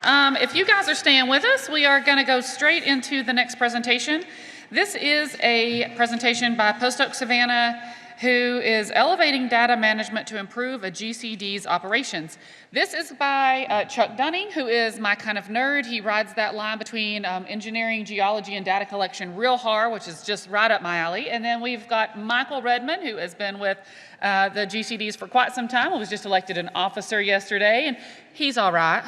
If you guys are staying with us, we are going to go straight into the next presentation. This is a presentation by Post Oak Savannah, who is elevating data management to improve a GCD's operations. This is by Chuck Dunning, who is my kind of nerd. He rides that line between engineering, geology, and data collection real hard, which is just right up my alley. And then we've got Michael Redmond, who has been with the GCDs for quite some time. He was just elected an officer yesterday, and he's all right.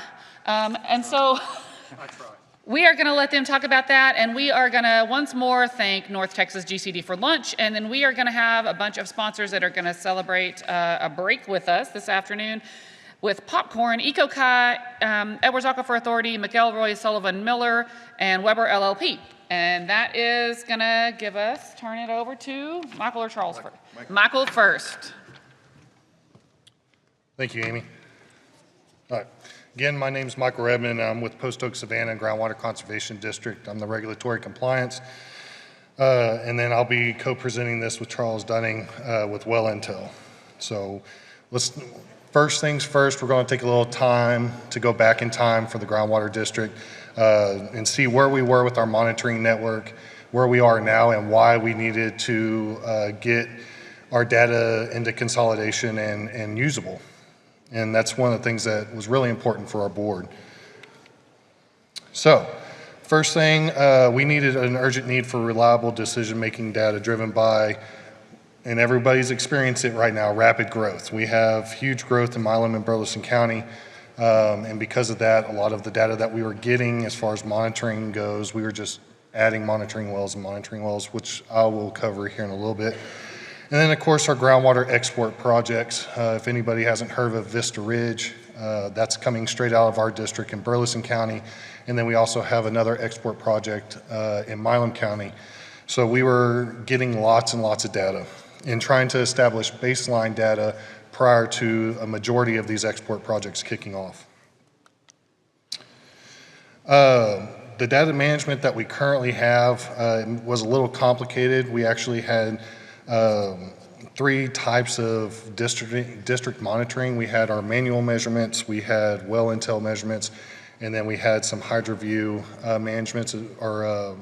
We are going to let them talk about that, and we are going to once more thank North Texas GCD for lunch, and then we are going to have a bunch of sponsors that are going to celebrate a break with us this afternoon with popcorn, EcoKai, Edwards Aquifer Authority, McElroy, Sullivan Miller, and Weber LLP. And that is going to give us, turn it over to Michael or Charles first. Michael first. Thank you, Amy. All right. Again, my name is Michael Redmond. I'm with Post Oak Savannah Groundwater Conservation District. I'm the regulatory compliance. And then I'll be co-presenting this with Charles Dunning with Well Intel. So first things first, we're going to take a little time to go back in time for the groundwater district and see where we were with our monitoring network, where we are now, and why we needed to get our data into consolidation and usable. And that's one of the things that was really important for our board. So, first thing, we needed an urgent need for reliable decision-making data driven by, and everybody's experiencing it right now, rapid growth. We have huge growth in Milam and Burleson County, and because of that, a lot of the data that we were getting as far as monitoring goes, we were just adding monitoring wells, which I will cover here in a little bit. And then, of course, our groundwater export projects. If anybody hasn't heard of Vista Ridge, that's coming straight out of our district in Burleson County. And then we also have another export project in Milam County. So we were getting lots and lots of data and trying to establish baseline data prior to a majority of these export projects kicking off. The data management that we currently have was a little complicated. We actually had three types of district monitoring. We had our manual measurements, we had well intel measurements, and then we had some HydroView managements or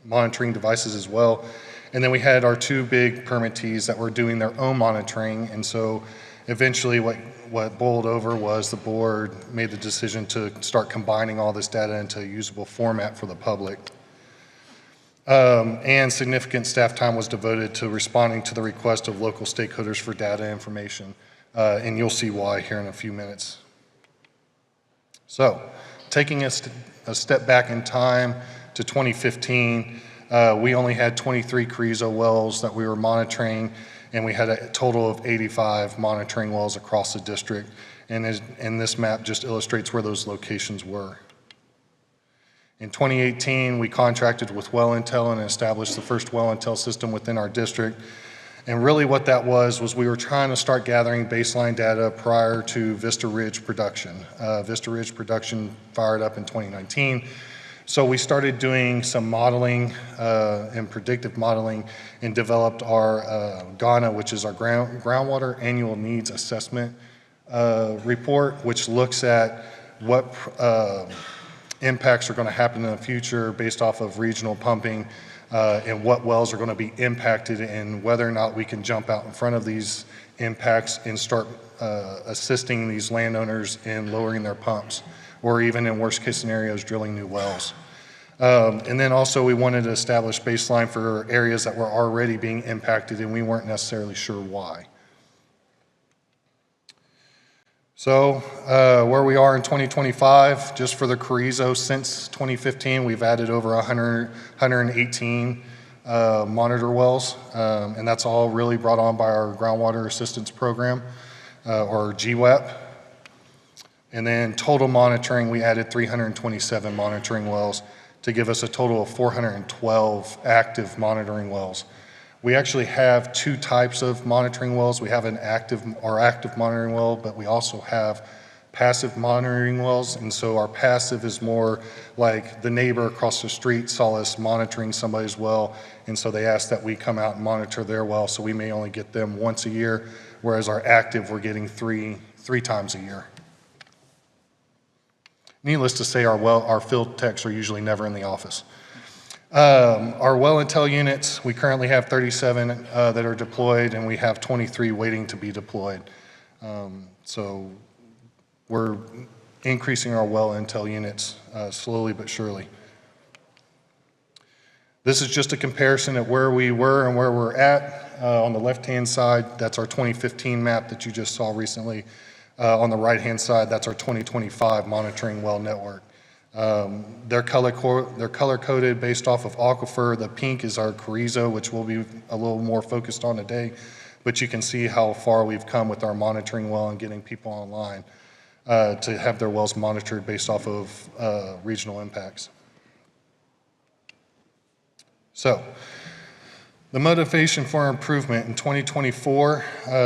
monitoring devices as well. And then we had our two big permittees that were doing their own monitoring. And so eventually what boiled over was the board made the decision to start combining all this data into a usable format for the public. And significant staff time was devoted to responding to the request of local stakeholders for data information. And you'll see why here in a few minutes. So, taking a step back in time to 2015, we only had 23 Carrizo wells that we were monitoring, and we had a total of 85 monitoring wells across the district. And this map just illustrates where those locations were. In 2018, we contracted with Well Intel and established the first Well Intel system within our district. And really what that was we were trying to start gathering baseline data prior to Vista Ridge production. Vista Ridge production fired up in 2019. So we started doing some modeling and predictive modeling and developed our GANA, which is our Groundwater Annual Needs Assessment report, which looks at what impacts are going to happen in the future based off of regional pumping and what wells are going to be impacted and whether or not we can jump out in front of these impacts and start assisting these landowners in lowering their pumps or even in worst case scenarios drilling new wells. And then also we wanted to establish baseline for areas that were already being impacted and we weren't necessarily sure why. So where we are in 2025, just for the Carrizo, since 2015, we've added over 118 monitor wells, and that's all really brought on by our Groundwater Assistance Program, or GWAP. And then total monitoring, we added 327 monitoring wells to give us a total of 412 active monitoring wells. We actually have two types of monitoring wells. We have an active monitoring well, but we also have passive monitoring wells. And so our passive is more like the neighbor across the street saw us monitoring somebody's well, and so they asked that we come out and monitor their well, so we may only get them once a year, whereas our active we're getting three times a year. needless to say, our field techs are usually never in the office. Our well intel units, we currently have 37 that are deployed, and we have 23 waiting to be deployed. So we're increasing our well intel units slowly but surely. This is just a comparison of where we were and where we're at. On the left-hand side, that's our 2015 map that you just saw recently. On the right-hand side, that's our 2025 monitoring well network. They're color-coded based off of aquifer. The pink is our Carrizo, which we'll be a little more focused on today. But you can see how far we've come with our monitoring well and getting people online to have their wells monitored based off of regional impacts. So, the motivation for improvement in 2024,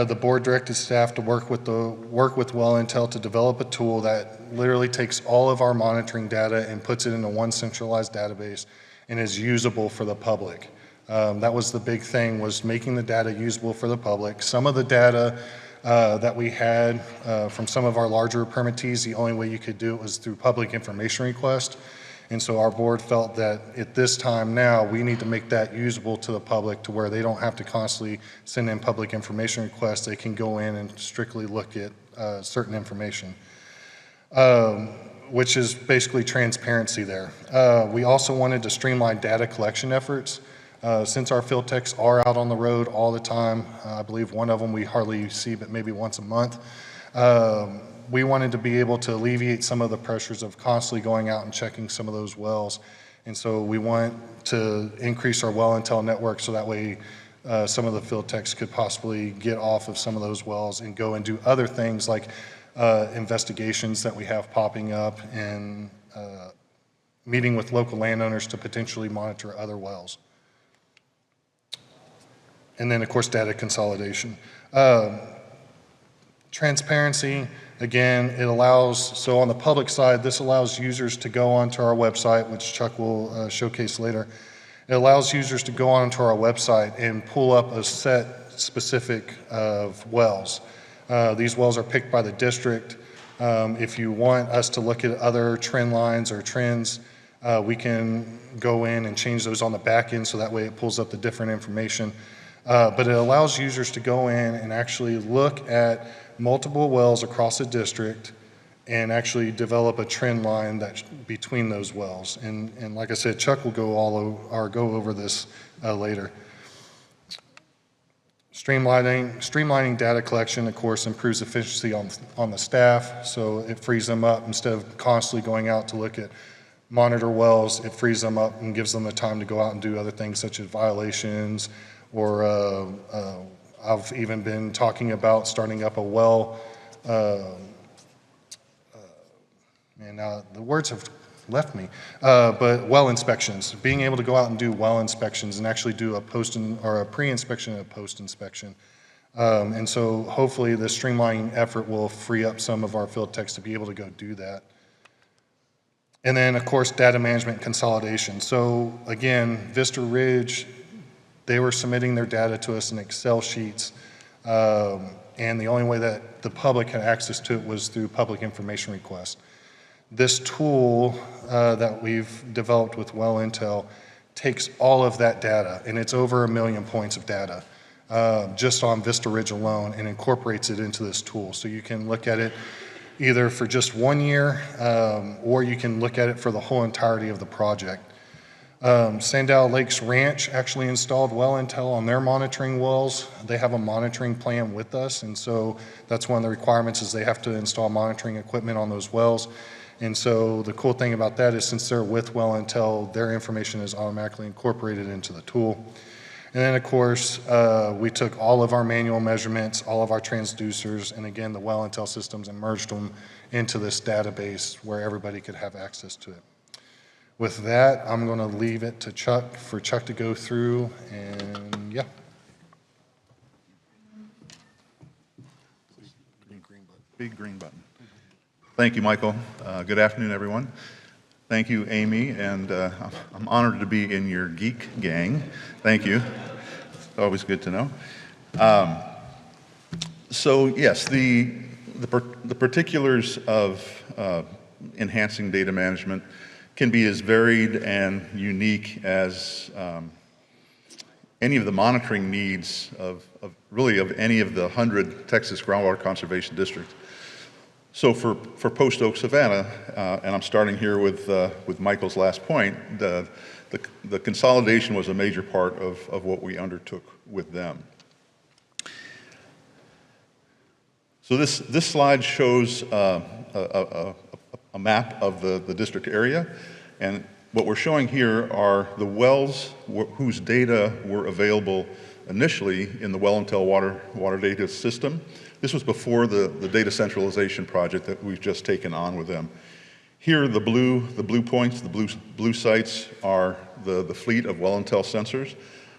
the board directed staff to work with Well Intel to develop a tool that literally takes all of our monitoring data and puts it into one centralized database and is usable for the public. That was the big thing, was making the data usable for the public. Some of the data that we had from some of our larger permittees, the only way you could do it was through public information request. And so our board felt that at this time now, we need to make that usable to the public to where they don't have to constantly send in public information requests. They can go in and strictly look at certain information, which is basically transparency there. We also wanted to streamline data collection efforts. Since our field techs are out on the road all the time, I believe one of them we hardly see but maybe once a month, we wanted to be able to alleviate some of the pressures of constantly going out and checking some of those wells. And so we want to increase our well intel network so that way some of the field techs could possibly get off of some of those wells and go and do other things like investigations that we have popping up and meeting with local landowners to potentially monitor other wells. And then, of course, data consolidation. Transparency, again, it allows, so on the public side, this allows users to go onto our website, which Chuck will showcase later. It allows users to go onto our website and pull up a set specific of wells. These wells are picked by the district. If you want us to look at other trend lines or trends, we can go in and change those on the back end so that way it pulls up the different information. But it allows users to go in and actually look at multiple wells across the district and actually develop a trend line that between those wells. And like I said, Chuck will go over this later. Streamlining data collection, of course, improves efficiency on the staff, so it frees them up. Instead of constantly going out to look at monitor wells, it frees them up and gives them the time to go out and do other things such as violations, or I've even been talking about starting up a well, and now the words have left me, but well inspections, being able to go out and do well inspections and actually do a pre-inspection and a post-inspection. And so hopefully the streamlining effort will free up some of our field techs to be able to go do that. And then, of course, data management consolidation. So again, Vista Ridge, they were submitting their data to us in Excel sheets, and the only way that the public had access to it was through public information request. This tool that we've developed with Well Intel takes all of that data, and it's over 1 million points of data just on Vista Ridge alone, and incorporates it into this tool. So you can look at it either for just 1 year, or you can look at it for the whole entirety of the project. Sandow Lakes Ranch actually installed Well Intel on their monitoring wells. They have a monitoring plan with us, and so that's one of the requirements is they have to install monitoring equipment on those wells. And so the cool thing about that is since they're with Well Intel, their information is automatically incorporated into the tool. And then, of course, we took all of our manual measurements, all of our transducers, and again, the Well Intel systems, and merged them into this database where everybody could have access to it. With that, I'm going to leave it to Chuck, for Chuck to go through, and yeah. Big green button. Thank you, Michael. Good afternoon, everyone. Thank you, Amy, and I'm honored to be in your geek gang. Thank you. It's always good to know. So yes, the particulars of enhancing data management can be as varied and unique as any of the monitoring needs of any of the 100 Texas groundwater conservation districts. So for Post Oak Savannah, and I'm starting here with Michael's last point, the consolidation was a major part of what we undertook with them. So this slide shows a map of the district area, and what we're showing here are the wells whose data were available initially in the Well-Intel water data system. This was before the data centralization project that we've just taken on with them. Here, the blue points, the blue sites are the fleet of Well-Intel sensors.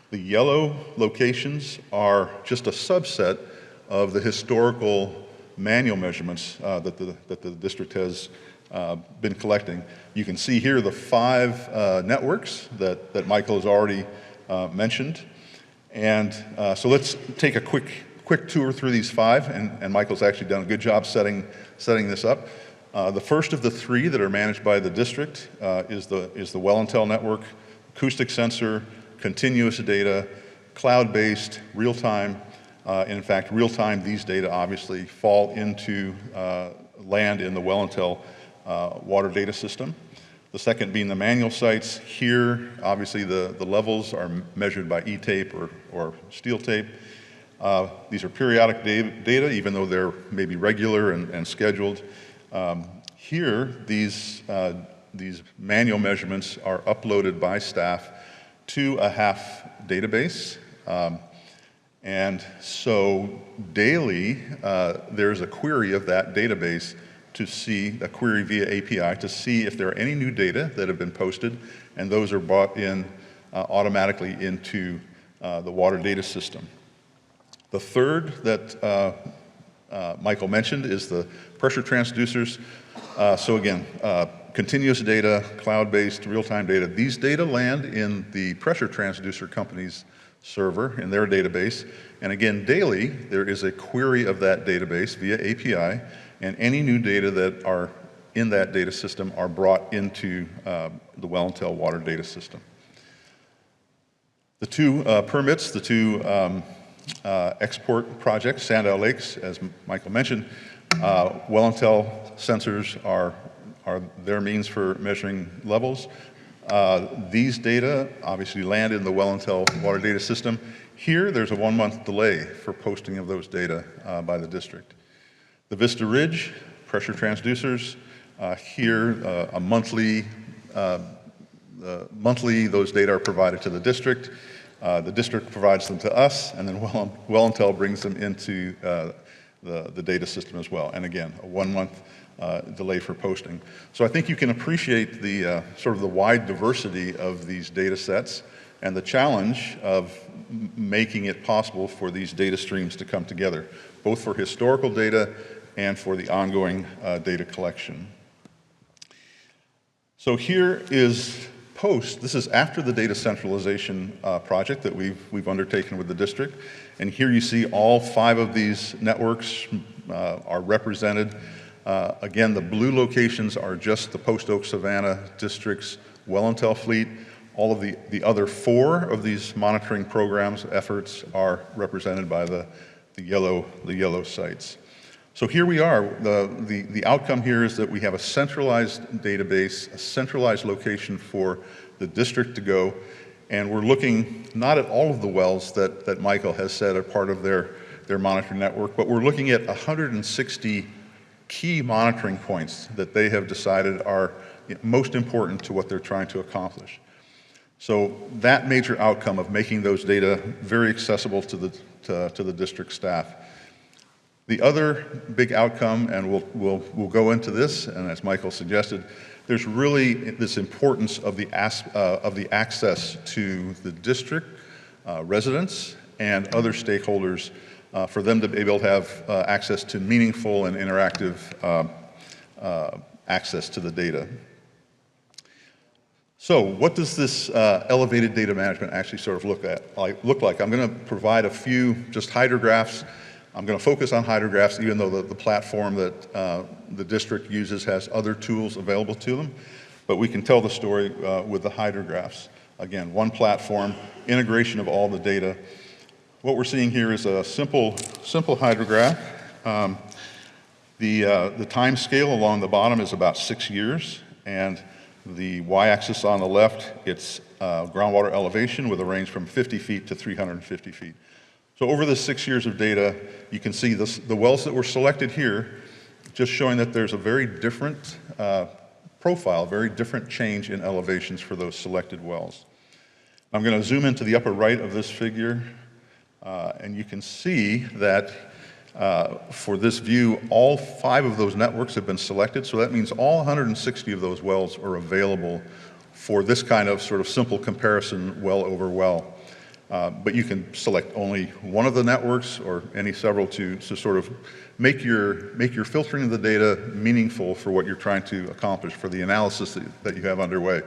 The yellow locations are just a subset of the historical manual measurements that the district has been collecting. You can see here the 5 networks that Michael has already mentioned. And so let's take a quick tour through these 5, and Michael's actually done a good job setting this up. The first of the 3 that are managed by the district is the Well-Intel network, acoustic sensor, continuous data, cloud-based, real-time. In fact, real-time, these data obviously fall into land in the Well-Intel water data system. The second being the manual sites. Here, obviously, the levels are measured by E-tape or steel tape. These are periodic data, even though they're maybe regular and scheduled. Here, these manual measurements are uploaded by staff to a HAF database. And so daily, there's a query of that database to see, a query via API, to see if there are any new data that have been posted, and those are brought in automatically into the water data system. The third that Michael mentioned is the pressure transducers. So again, continuous data, cloud-based, real-time data. These data land in the pressure transducer company's server in their database. And again, daily, there is a query of that database via API, and any new data that are in that data system are brought into the Well-Intel water data system. The 2 permits, the 2 export projects, Sandow Lakes, as Michael mentioned, Well-Intel sensors are their means for measuring levels. These data obviously land in the Well-Intel water data system. Here, there's a 1-month delay for posting of those data by the district. The Vista Ridge pressure transducers, here a monthly, those data are provided to the district. The district provides them to us, and then Well-Intel brings them into the data system as well. And again, a 1-month delay for posting. So I think you can appreciate the sort of the wide diversity of these data sets and the challenge of making it possible for these data streams to come together, both for historical data and for the ongoing data collection. So here is this is after the data centralization project that we've undertaken with the district. And here you see all 5 of these networks are represented. Again, the blue locations are just the Post Oak Savannah district's Well-Intel fleet. All of the other 4 of these monitoring programs efforts are represented by the yellow sites. So here we are. The outcome here is that we have a centralized database, a centralized location for the district to go, and we're looking not at all of the wells that Michael has said are part of their monitoring network, but we're looking at 160 key monitoring points that they have decided are most important to what they're trying to accomplish. So that major outcome of making those data very accessible to the district staff. The other big outcome, and we'll go into this, and as Michael suggested, there's really this importance of the access to the district residents and other stakeholders for them to be able to have access to meaningful and interactive access to the data. So what does this elevated data management actually sort of look like? I'm going to provide a few just hydrographs I'm going to focus on hydrographs, even though the platform that the district uses has other tools available to them. But we can tell the story with the hydrographs. Again, one platform, integration of all the data. What we're seeing here is a simple hydrograph. The time scale along the bottom is about 6 years, and the y-axis on the left, it's groundwater elevation with a range from 50 feet to 350 feet. So over the 6 years of data, you can see the wells that were selected here, just showing that there's a very different profile, very different change in elevations for those selected wells. I'm going to zoom into the upper right of this figure, and you can see that for this view, all 5 of those networks have been selected, so that means all 160 of those wells are available for this kind of sort of simple comparison well over well. But you can select only one of the networks or any several to sort of make your filtering of the data meaningful for what you're trying to accomplish for the analysis that you have underway.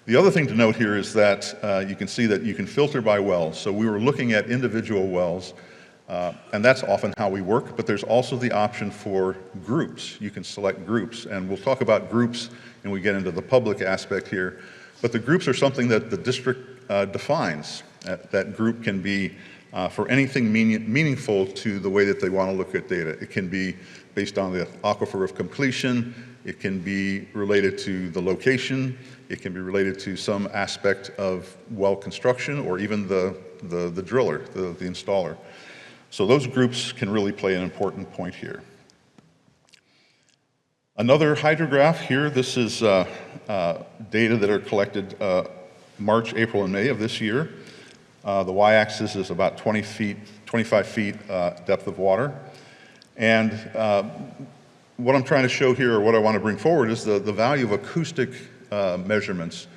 The other thing to note here is that you can see that you can filter by wells. So we were looking at individual wells, and that's often how we work, but there's also the option for groups. You can select groups, and we'll talk about groups when we get into the public aspect here. But the groups are something that the district defines. That group can be for anything meaningful to the way that they want to look at data. It can be based on the aquifer of completion. It can be related to the location. It can be related to some aspect of well construction or even the driller, the installer. So those groups can really play an important point here. Another hydrograph here, this is data that are collected March, April, and May of this year. The y-axis is about 25 feet depth of water. And what I'm trying to show here, or what I want to bring forward, is the value of acoustic measurements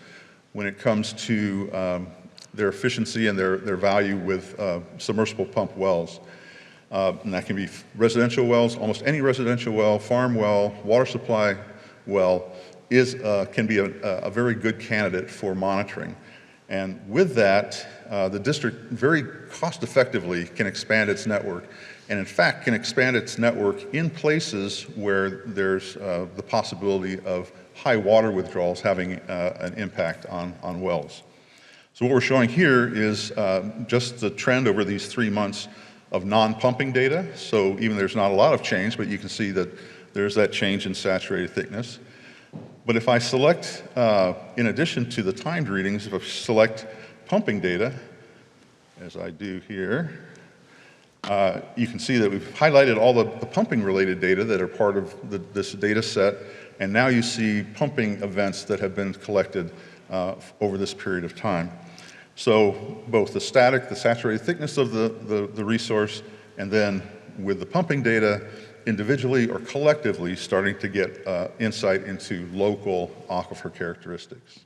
when it comes to their efficiency and their value with submersible pump wells. And that can be residential wells. Almost any residential well, farm well, water supply well can be a very good candidate for monitoring. And with that, the district very cost-effectively can expand its network, and in fact can expand its network in places where there's the possibility of high water withdrawals having an impact on wells. So what we're showing here is just the trend over these 3 months of non-pumping data. So even there's not a lot of change, but you can see that there's that change in saturated thickness. But if I select, in addition to the timed readings, if I select pumping data, as I do here, you can see that we've highlighted all the pumping-related data that are part of this data set, and now you see pumping events that have been collected over this period of time. So both the static, the saturated thickness of the resource, and then with the pumping data, individually or collectively starting to get insight into local aquifer characteristics.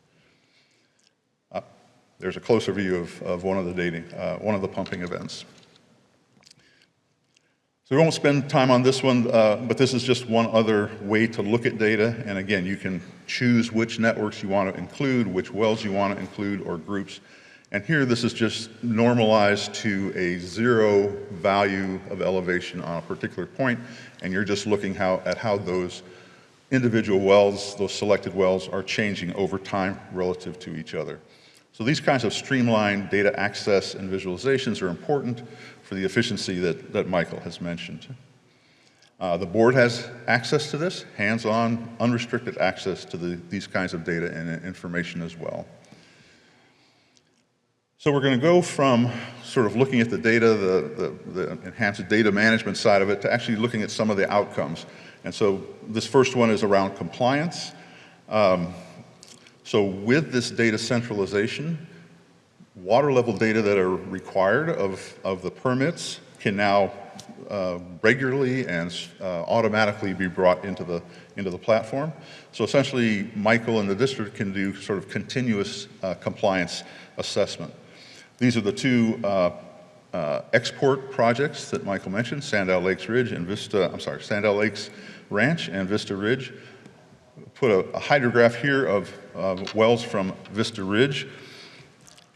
There's a closer view of one of the pumping events. So we won't spend time on this one, but this is just one other way to look at data. And again, you can choose which networks you want to include, which wells you want to include, or groups. And here, this is just normalized to a 0 value of elevation on a particular point, and you're just looking at how those individual wells, those selected wells, are changing over time relative to each other. So these kinds of streamlined data access and visualizations are important for the efficiency that Michael has mentioned. The board has access to this, hands-on, unrestricted access to these kinds of data and information as well. So we're going to go from sort of looking at the data, the enhanced data management side of it, to actually looking at some of the outcomes. And so this first one is around compliance. So with this data centralization, water level data that are required of the permits can now regularly and automatically be brought into the platform. So essentially, Michael and the district can do sort of continuous compliance assessment. These are the 2 export projects that Michael mentioned, Sandow Lakes Ranch and Vista Ridge. Put a hydrograph here of wells from Vista Ridge.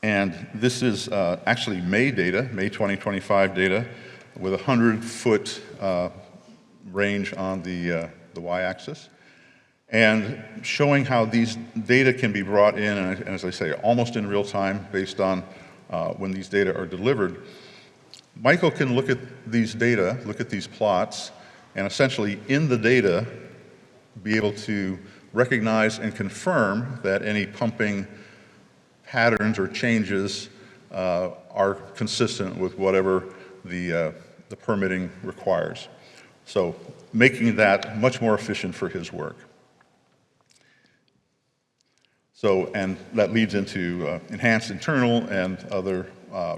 And this is actually May data, May 2025 data. with a 100-foot range on the y-axis, and showing how these data can be brought in, and as I say, almost in real time based on when these data are delivered. Michael can look at these data, look at these plots, and essentially in the data be able to recognize and confirm that any pumping patterns or changes are consistent with whatever the permitting requires. So making that much more efficient for his work. So, and that leads into enhanced internal and other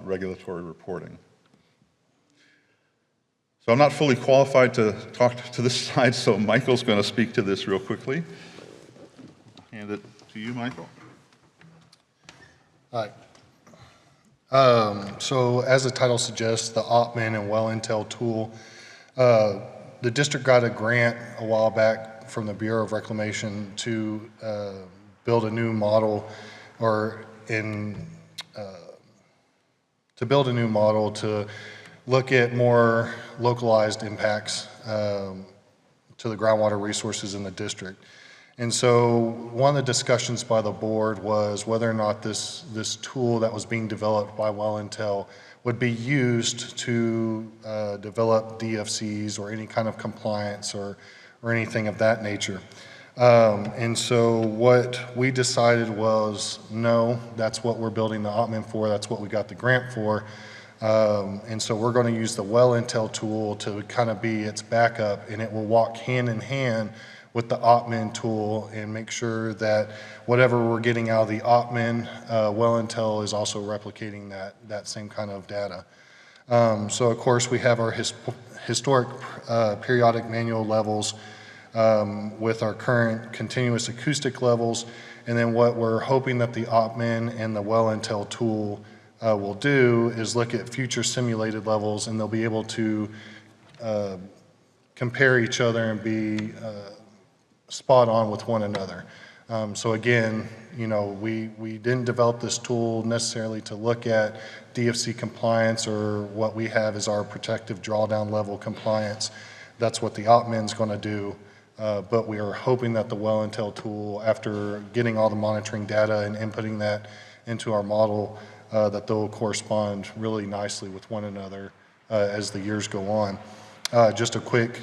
regulatory reporting. So I'm not fully qualified to talk to this slide, so Michael's going to speak to this real quickly. Hand it to you, Michael. All right. So as the title suggests, the Opmin and Well Intel tool, the district got a grant a while back from the Bureau of Reclamation to build a new model, to build a new model to look at more localized impacts to the groundwater resources in the district. And so one of the discussions by the board was whether or not this tool that was being developed by Well Intel would be used to develop DFCs or any kind of compliance or anything of that nature. And so what we decided was, no, that's what we're building the Opmin for, that's what we got the grant for. And so we're going to use the Well Intel tool to kind of be its backup, and it will walk hand in hand with the Opmin tool and make sure that whatever we're getting out of the Opmin, Well Intel is also replicating that same kind of data. So of course we have our historic periodic manual levels with our current continuous acoustic levels, and then what we're hoping that the Opmin and the Well Intel tool will do is look at future simulated levels, and they'll be able to compare each other and be spot on with one another. So again, you know, we didn't develop this tool necessarily to look at DFC compliance, or what we have is our protective drawdown level compliance. That's what the Opmin's going to do. But we are hoping that the Well Intel tool, after getting all the monitoring data and inputting that into our model, that they'll correspond really nicely with one another as the years go on. Just a quick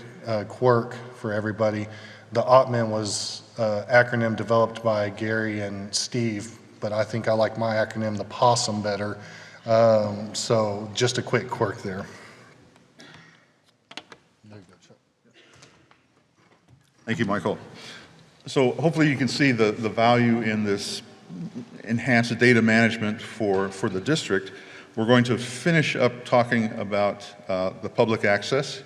quirk for everybody. The Opmin was acronym developed by Gary and Steve, but I think I like my acronym, the POSSUM, better. So just a quick quirk there. Thank you, Michael. So hopefully you can see the value in this enhanced data management for the district. We're going to finish up talking about the public access,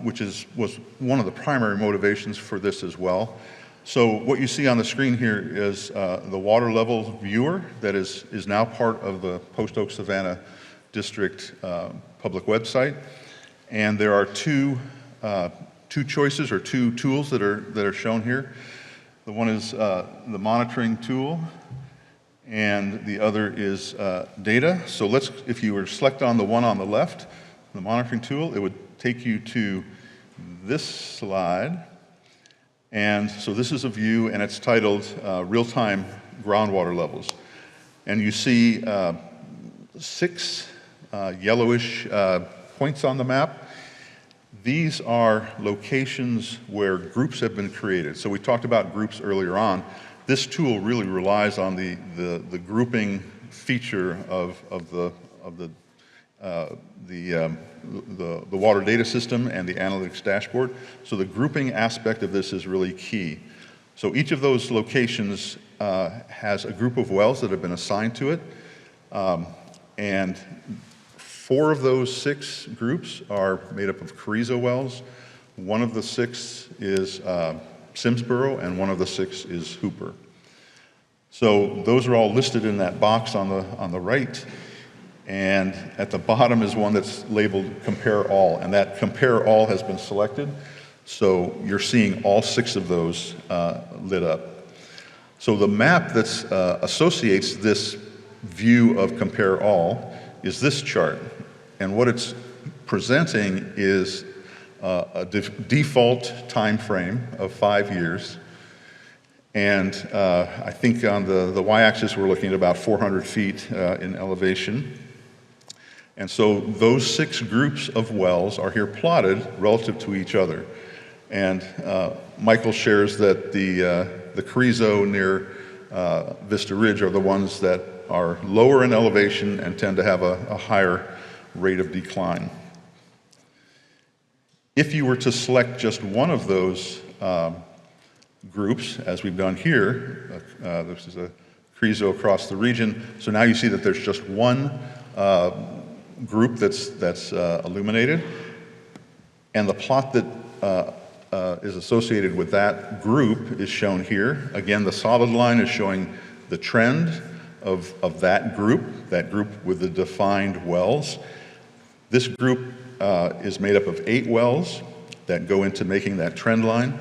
which was one of the primary motivations for this as well. So what you see on the screen here is the water level viewer that is now part of the Post Oak Savannah District public website. And there are two choices, or two tools that are shown here. The one is the monitoring tool, and the other is data. So if you were to select on the one on the left, the monitoring tool, it would take you to this slide. And so this is a view, and it's titled Real-Time Groundwater Levels. And you see 6 yellowish points on the map. These are locations where groups have been created. So we talked about groups earlier on. This tool really relies on the grouping feature of the water data system and the analytics dashboard. So the grouping aspect of this is really key. So each of those locations has a group of wells that have been assigned to it. And 4 of those 6 groups are made up of Carrizo wells. 1 of the 6 is Simsboro, and 1 of the 6 is Hooper. So those are all listed in that box on the right. And at the bottom is one that's labeled Compare All, and that Compare All has been selected. So you're seeing all 6 of those lit up. So the map that associates this view of Compare All is this chart. And what it's presenting is a default time frame of 5 years. And I think on the y-axis, we're looking at about 400 feet in elevation. And so those 6 groups of wells are here plotted relative to each other. And Michael shares that the Carrizo near Vista Ridge are the ones that are lower in elevation and tend to have a higher rate of decline. If you were to select just one of those groups, as we've done here, this is a Carrizo across the region, so now you see that there's just one group that's illuminated, and the plot that is associated with that group is shown here. Again, the solid line is showing the trend of that group with the defined wells. This group is made up of 8 wells that go into making that trend line.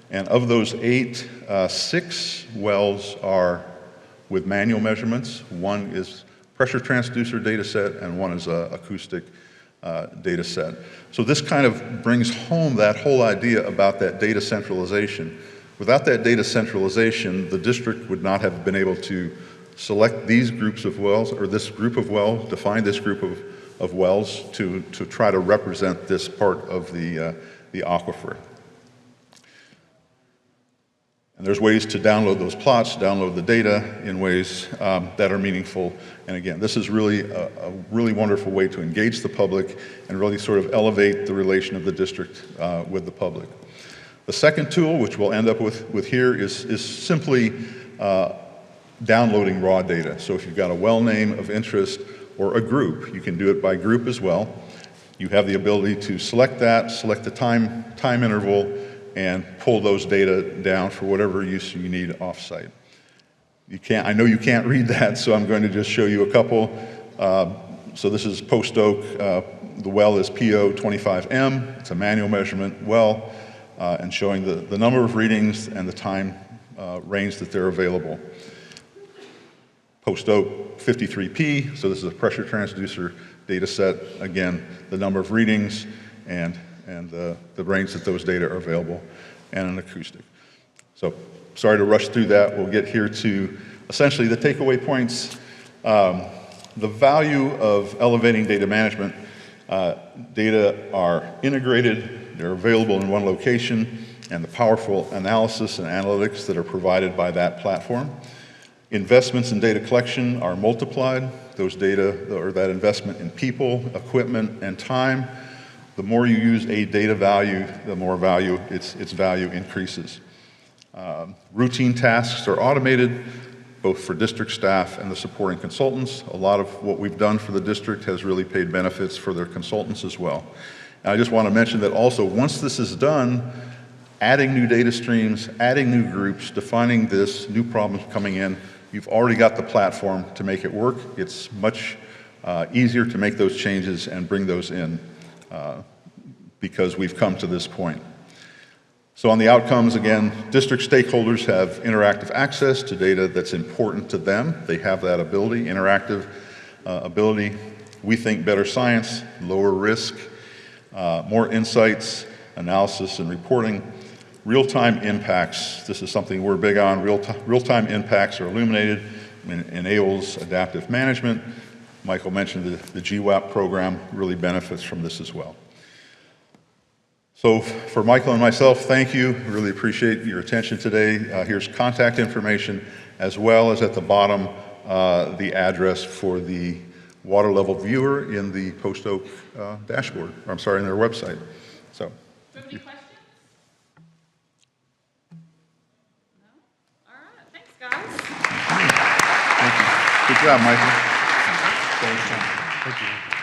And of those 8, 6 wells are with manual measurements. One is pressure transducer data set, and one is a acoustic data set. So this kind of brings home that whole idea about that data centralization. Without that data centralization, the district would not have been able to select these groups of wells, or this group of wells, define this group of wells to try to represent this part of the aquifer. And there's ways to download those plots, download the data in ways that are meaningful. And again, this is really a really wonderful way to engage the public and really sort of elevate the relation of the district with the public. The second tool, which we'll end up with here, is simply downloading raw data. So if you've got a well name of interest or a group, you can do it by group as well. You have the ability to select that, select the time interval, and pull those data down for whatever use you need offsite. I know you can't read that, so I'm going to just show you a couple. So this is Post Oak. The well is PO 25M. It's a manual measurement well, and showing the number of readings and the time range that they're available. Post Oak 53P, so this is a pressure transducer data set. Again, the number of readings and the range that those data are available, and an acoustic. So sorry to rush through that. We'll get here to essentially the takeaway points. The value of elevating data management. Data are integrated, they're available in one location, and the powerful analysis and analytics that are provided by that platform. Investments in data collection are multiplied. Those data, or that investment in people, equipment, and time, the more you use a data value, the more value its value increases. Routine tasks are automated, both for district staff and the supporting consultants. A lot of what we've done for the district has really paid benefits for their consultants as well. And I just want to mention that also, once this is done, adding new data streams, adding new groups, defining this, new problems coming in, you've already got the platform to make it work. It's much easier to make those changes and bring those in because we've come to this point. So on the outcomes, again, district stakeholders have interactive access to data that's important to them. They have that ability, interactive ability. We think better science, lower risk, more insights, analysis and reporting. Real-time impacts, this is something we're big on. Real-time impacts are illuminated and enables adaptive management. Michael mentioned the GWAP program really benefits from this as well. So for Michael and myself, thank you. Really appreciate your attention today. Here's contact information, as well as at the bottom, the address for the water level viewer in the Post Oak dashboard, or I'm sorry, in their website. So. Any questions? No? All right, thanks guys. Thank you. Good job, Michael. Thank you.